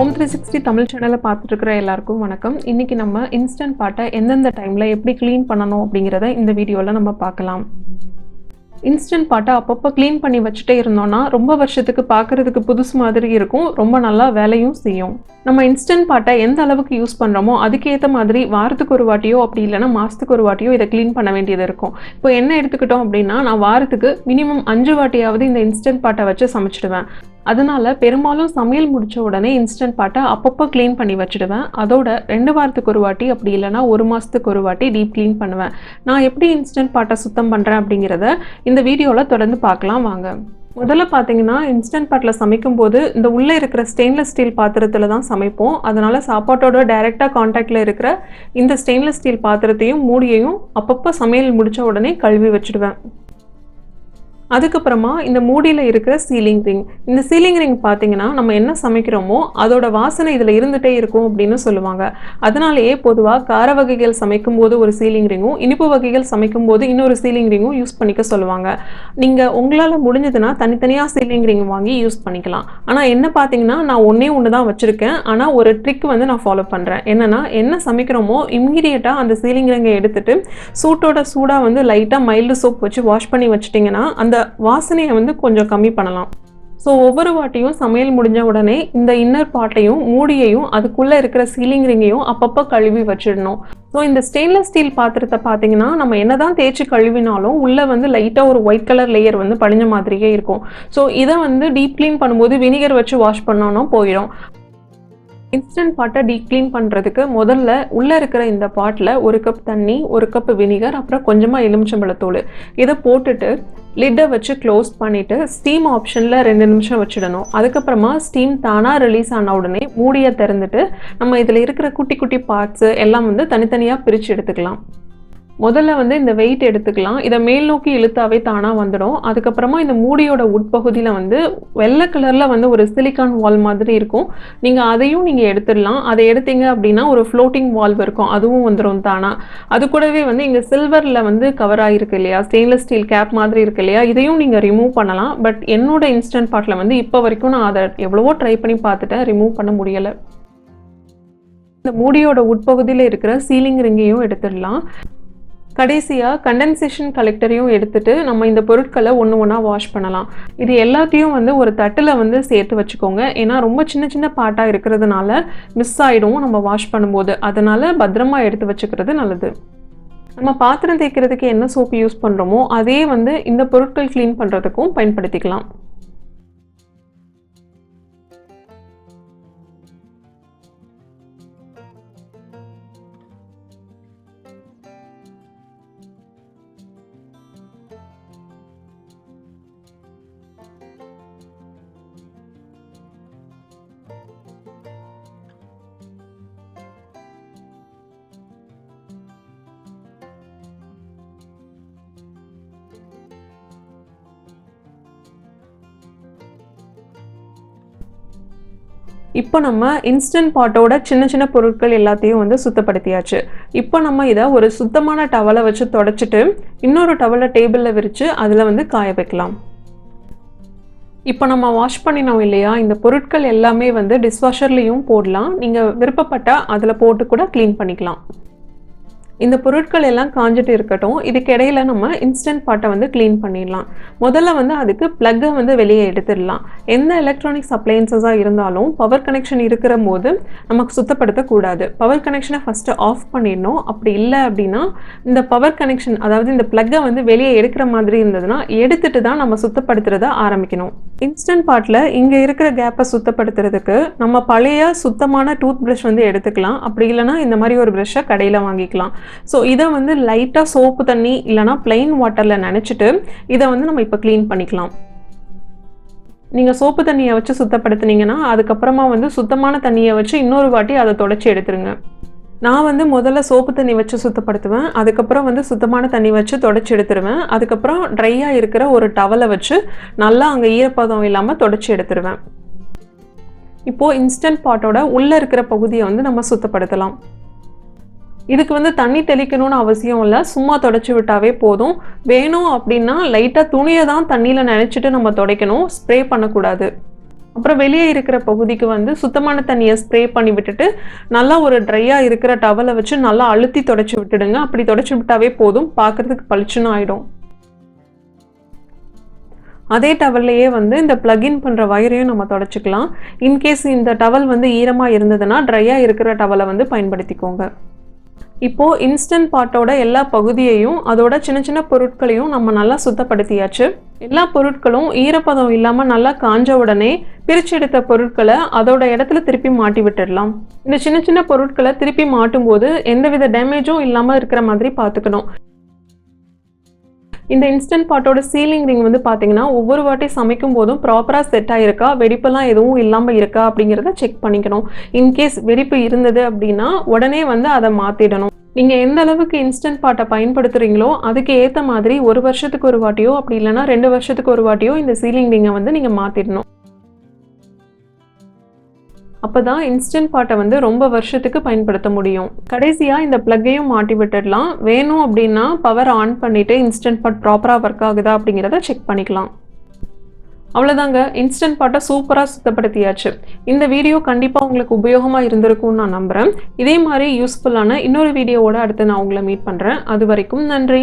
Home 360 Tamil சேனலை பார்த்துட்டு இருக்கிற எல்லாருக்கும் வணக்கம். இன்னைக்கு நம்ம இன்ஸ்டன்ட் பாட்டை எந்தெந்த டைம்ல எப்படி க்ளீன் பண்ணணும் அப்படிங்கிறத இந்த வீடியோவில் நம்ம பார்க்கலாம். இன்ஸ்டன்ட் பாட்டை அப்பப்போ க்ளீன் பண்ணி வச்சுட்டே இருந்தோம்னா ரொம்ப வருஷத்துக்கு பார்க்கறதுக்கு புதுசு மாதிரி இருக்கும், ரொம்ப நல்லா வேலையும் செய்யும். நம்ம இன்ஸ்டன்ட் பாட்டை எந்த அளவுக்கு யூஸ் பண்ணுறோமோ அதுக்கேற்ற மாதிரி வாரத்துக்கு ஒரு வாட்டியோ அப்படி இல்லைன்னா மாதத்துக்கு ஒரு வாட்டியோ இதை க்ளீன் பண்ண வேண்டியது இருக்கும். இப்போ என்ன எடுத்துக்கிட்டோம் அப்படின்னா, நான் வாரத்துக்கு மினிமம் 5 வாட்டியாவது இந்த இன்ஸ்டன்ட் பாட்டை வச்சு சமைச்சிடுவேன். அதனால பெரும்பாலும் சமையல் முடிச்ச உடனே இன்ஸ்டன்ட் பாட்டை அப்பப்போ க்ளீன் பண்ணி வச்சுடுவேன். அதோட 2 வாரத்துக்கு ஒரு வாட்டி அப்படி இல்லைன்னா 1 மாதத்துக்கு ஒரு வாட்டி டீப் க்ளீன் பண்ணுவேன். நான் எப்படி இன்ஸ்டன்ட் பாட்டை சுத்தம் பண்ணுறேன் அப்படிங்கிறத இந்த வீடியோவில் தொடர்ந்து பார்க்கலாம் வாங்க. முதல்ல பார்த்தீங்கன்னா, இன்ஸ்டன்ட் பாட்டில் சமைக்கும் போது இந்த உள்ளே இருக்கிற ஸ்டெயின்லெஸ் ஸ்டீல் பாத்திரத்தில் தான் சமைப்போம். அதனால சாப்பாட்டோட டைரெக்டாக காண்டாக்டில் இருக்கிற இந்த ஸ்டெயின்லெஸ் ஸ்டீல் பாத்திரத்தையும் மூடியையும் அப்பப்போ சமையல் முடித்த உடனே கழுவி வச்சுடுவேன். அதுக்கப்புறமா இந்த மூடியில் இருக்கிற சீலிங் ரிங், இந்த சீலிங் ரிங் பார்த்தீங்கன்னா நம்ம என்ன சமைக்கிறோமோ அதோட வாசனை இதில் இருந்துகிட்டே இருக்கும் அப்படின்னு சொல்லுவாங்க. அதனாலேயே பொதுவாக கார வகைகள் சமைக்கும் போது ஒரு சீலிங் ரிங்கும், இனிப்பு வகைகள் சமைக்கும் போது இன்னொரு சீலிங் ரிங்கும் யூஸ் பண்ணிக்க சொல்லுவாங்க. நீங்கள் உங்களால் முடிஞ்சதுன்னா தனித்தனியாக சீலிங் ரிங் வாங்கி யூஸ் பண்ணிக்கலாம். ஆனால் என்ன பார்த்தீங்கன்னா, நான் ஒன்று தான் வச்சுருக்கேன். ஆனால் ஒரு ட்ரிக் நான் ஃபாலோ பண்ணுறேன். என்னென்னா, என்ன சமைக்கிறோமோ இம்மீடியட்டாக அந்த சீலிங் ரிங்கை எடுத்துட்டு சூடாக லைட்டாக மைல்டு சோப் வச்சு வாஷ் பண்ணி வச்சிட்டிங்கன்னா அந்த வாசனையை கொஞ்சம் கம்மி பண்ணலாம். ஸோ ஒவ்வொரு வாட்டியும் சமையல் முடிஞ்ச உடனே இந்த இன்னர் பாட்டையும் மூடியையும் அதுக்குள்ளே இருக்கிற சீலிங் ரிங்கையும் அப்பப்போ கழுவி வச்சிடணும். ஸோ இந்த ஸ்டெயின்லெஸ் ஸ்டீல் பாத்திரத்தை பார்த்தீங்கன்னா, நம்ம என்னதான் தேய்ச்சி கழுவினாலும் உள்ளே லைட்டாக ஒரு ஒயிட் கலர் லேயர் படிஞ்ச மாதிரியே இருக்கும். ஸோ இதை டீப் க்ளீன் பண்ணும்போது வினிகர் வச்சு வாஷ் பண்ணோன்னா போயிடும். இன்ஸ்டன்ட் பாட்டை டீப் க்ளீன் பண்ணுறதுக்கு முதல்ல உள்ளே இருக்கிற இந்த பாட்டில் 1 கப் தண்ணி, 1 கப் வினிகர், அப்புறம் கொஞ்சமாக எலுமிச்சம்பழத்தூள் இதை போட்டுட்டு லிட்டை வச்சு க்ளோஸ் பண்ணிவிட்டு ஸ்டீம் ஆப்ஷனில் 2 நிமிஷம் வச்சிடணும். அதுக்கப்புறமா ஸ்டீம் தானாக ரிலீஸ் ஆன உடனே மூடியை திறந்துட்டு நம்ம இதில் இருக்கிற குட்டி குட்டி பார்ட்ஸு எல்லாம் தனித்தனியாக பிரித்து எடுத்துக்கலாம். முதல்ல இந்த வெயிட் எடுத்துக்கலாம். இதை மேல் நோக்கி இழுத்தாவே தானாக வந்துடும். அதுக்கப்புறமா இந்த மூடியோட உட்பகுதியில் வெள்ளை கலரில் ஒரு சிலிக்கான் வால் மாதிரி இருக்கும். அதையும் நீங்கள் எடுத்துடலாம். அதை எடுத்தீங்க அப்படின்னா ஒரு ஃப்ளோட்டிங் வால்வ் இருக்கும், அதுவும் வந்துடும் தானாக. அது கூடவே இங்கே சில்வரில் கவர் ஆகிருக்கு இல்லையா, ஸ்டெயின்லெஸ் ஸ்டீல் கேப் மாதிரி இருக்கு இல்லையா, இதையும் நீங்கள் ரிமூவ் பண்ணலாம். பட் என்னோட இன்ஸ்டன்ட் பாட்டில் இப்போ வரைக்கும் நான் அதை எவ்வளவோ ட்ரை பண்ணி பார்த்துட்டேன், ரிமூவ் பண்ண முடியலை. இந்த மூடியோட உட்பகுதியில் இருக்கிற சீலிங் ரிங்கையும் எடுத்துடலாம். கடைசியாக கண்டென்சேஷன் கலெக்டரையும் எடுத்துட்டு நம்ம இந்த பொருட்களை ஒன்றா வாஷ் பண்ணலாம். இது எல்லாத்தையும் ஒரு தட்டில் சேர்த்து வச்சுக்கோங்க. ஏன்னா ரொம்ப சின்ன சின்ன பாட்டாக இருக்கிறதுனால மிஸ் ஆகிடும் நம்ம வாஷ் பண்ணும்போது. அதனால் பத்திரமா எடுத்து வச்சுக்கிறது நல்லது. நம்ம பாத்திரம் தேய்க்கிறதுக்கு என்ன சோப்பு யூஸ் பண்ணுறோமோ அதே இந்த பொருட்கள் க்ளீன் பண்ணுறதுக்கும் பயன்படுத்திக்கலாம். இப்போ நம்ம இன்ஸ்டன்ட் பாட்டோட சின்ன சின்ன பொருட்கள் எல்லாத்தையும் சுத்தப்படுத்தியாச்சு. இப்போ நம்ம இதை ஒரு சுத்தமான டவலை வச்சு தொடச்சிட்டு இன்னொரு டவலை டேபிளில் விரித்து அதில் காய வைக்கலாம். இப்போ நம்ம வாஷ் பண்ணினோம் இல்லையா, இந்த பொருட்கள் எல்லாமே டிஷ்வாஷர்லேயும் போடலாம். நீங்கள் விருப்பப்பட்டால் அதில் போட்டு கூட க்ளீன் பண்ணிக்கலாம். இந்த பொருட்கள் எல்லாம் காஞ்சிட்டு இருக்கட்டும். இதுக்கு இடையில நம்ம இன்ஸ்டன்ட் பாட்டை க்ளீன் பண்ணிடலாம். முதல்ல அதுக்கு ப்ளக்கை வெளியே எடுத்துடலாம். எந்த எலக்ட்ரானிக்ஸ் அப்ளையன்சஸாக இருந்தாலும் பவர் கனெக்ஷன் இருக்கிற போது நமக்கு சுத்தப்படுத்தக்கூடாது. பவர் கனெக்ஷனை ஃபஸ்ட்டு ஆஃப் பண்ணிடணும். அப்படி இல்லை அப்படின்னா இந்த பவர் கனெக்ஷன், அதாவது இந்த ப்ளக்கை வெளியே எடுக்கிற மாதிரி இருந்ததுன்னா எடுத்துட்டு தான் நம்ம சுத்தப்படுத்துறத ஆரம்பிக்கணும். இன்ஸ்டன்ட் பாட்டில் இங்கே இருக்கிற கேப்பை சுத்தப்படுத்துறதுக்கு நம்ம பழைய சுத்தமான டூத் ப்ரஷ் எடுத்துக்கலாம். அப்படி இல்லைன்னா இந்த மாதிரி ஒரு ப்ரஷ்ஷை கடையில் வாங்கிக்கலாம். ஸோ இதை லைட்டாக சோப்பு தண்ணி இல்லைனா பிளைன் வாட்டரில் நினச்சிட்டு இதை நம்ம இப்போ க்ளீன் பண்ணிக்கலாம். நீங்கள் சோப்பு தண்ணியை வச்சு சுத்தப்படுத்துனீங்கன்னா அதுக்கப்புறமா சுத்தமான தண்ணியை வச்சு இன்னொரு வாட்டி அதை தொடச்சி எடுத்துருங்க. நான் முதல்ல சோப்பு தண்ணி வச்சு சுத்தப்படுத்துவேன். அதுக்கப்புறம் சுத்தமான தண்ணி வச்சு தொடச்சி எடுத்துருவேன். அதுக்கப்புறம் ட்ரையாக இருக்கிற ஒரு டவலை வச்சு நல்லா அங்கே ஈரப்பதம் இல்லாமல் தொடச்சி எடுத்துருவேன். இப்போது இன்ஸ்டன்ட் பாட்டோட உள்ளே இருக்கிற பகுதியை நம்ம சுத்தப்படுத்தலாம். இதுக்கு தண்ணி தெளிக்கணும்னு அவசியம் இல்லை, சும்மா தொடச்சி விட்டாவே போதும். வேணும் அப்படின்னா லைட்டாக துணியை தான் தண்ணியில் நனைச்சிட்டு நம்ம துடைக்கணும், ஸ்ப்ரே பண்ணக்கூடாது. அப்புறம் வெளியே இருக்கிற பகுதிக்கு வந்து சுத்தமான தண்ணியை ஸ்ப்ரே பண்ணி விட்டுட்டு நல்லா ஒரு ட்ரையாக இருக்கிற டவலை வச்சு நல்லா அழுத்தி தொடச்சி விட்டுடுங்க. அப்படி தொடச்சி விட்டாவே போதும், பார்க்குறதுக்கு பளிச்சுன்னு ஆகிடும். அதே டவல்லையே வந்து இந்த பிளக்இன் பண்ணுற வயரையும் நம்ம தொடச்சிக்கலாம். இன்கேஸ் இந்த டவல் வந்து ஈரமாக இருந்ததுன்னா ட்ரையாக இருக்கிற டவலை வந்து பயன்படுத்திக்கோங்க. இப்போது இன்ஸ்டன்ட் பாட்டோட எல்லா பகுதியையும் அதோட சின்ன சின்ன பொருட்களையும் நம்ம நல்லா சுத்தப்படுத்தியாச்சு. எல்லா பொருட்களும் ஈரப்பதம் இல்லாமல் நல்லா காஞ்ச உடனே பிரித்து எடுத்த பொருட்களை அதோட இடத்துல திருப்பி மாட்டி விட்டுடலாம். இந்த சின்ன சின்ன பொருட்களை திருப்பி மாட்டும் போது எந்தவித டேமேஜும் இல்லாமல் இருக்கிற மாதிரி பார்த்துக்கணும். இந்த இன்ஸ்டன்ட் பாட்டோட சீலிங் ரிங் வந்து பார்த்தீங்கன்னா ஒவ்வொரு வாட்டி சமைக்கும் போதும் ப்ராப்பராக செட் ஆகிருக்கா, வெடிப்பெல்லாம் எதுவும் இல்லாமல் இருக்கா அப்படிங்கிறத செக் பண்ணிக்கணும். இன்கேஸ் வெடிப்பு இருந்தது அப்படின்னா உடனே வந்து அதை மாற்றிடணும். நீங்கள் எந்த அளவுக்கு இன்ஸ்டன்ட் பாட்டை பயன்படுத்துகிறீங்களோ அதுக்கு ஏற்ற மாதிரி 1 வருஷத்துக்கு ஒரு வாட்டியோ அப்படி இல்லைன்னா 2 வருஷத்துக்கு ஒரு வாட்டியோ இந்த சீலிங் ரிங்கை வந்து நீங்கள் மாற்றிடணும். அப்போ தான் இன்ஸ்டன்ட் பாட்டை வந்து ரொம்ப வருஷத்துக்கு பயன்படுத்த முடியும். கடைசியாக இந்த ப்ளக்கையும் மாட்டி விட்டுடலாம். வேணும் அப்படின்னா பவர் ஆன் பண்ணிவிட்டு இன்ஸ்டன்ட் பாட் ப்ராப்பராக ஒர்க் ஆகுதா அப்படிங்கிறத செக் பண்ணிக்கலாம். அவ்வளோதாங்க, இன்ஸ்டன்ட் பாட்டை சூப்பராக சுத்தப்படுத்தியாச்சு. இந்த வீடியோ கண்டிப்பாக உங்களுக்கு உபயோகமாக இருந்திருக்கும்னு நான் நம்புகிறேன். இதே மாதிரி யூஸ்ஃபுல்லான இன்னொரு வீடியோவோட அடுத்து நான் உங்களை மீட் பண்ணுறேன். அது வரைக்கும் நன்றி.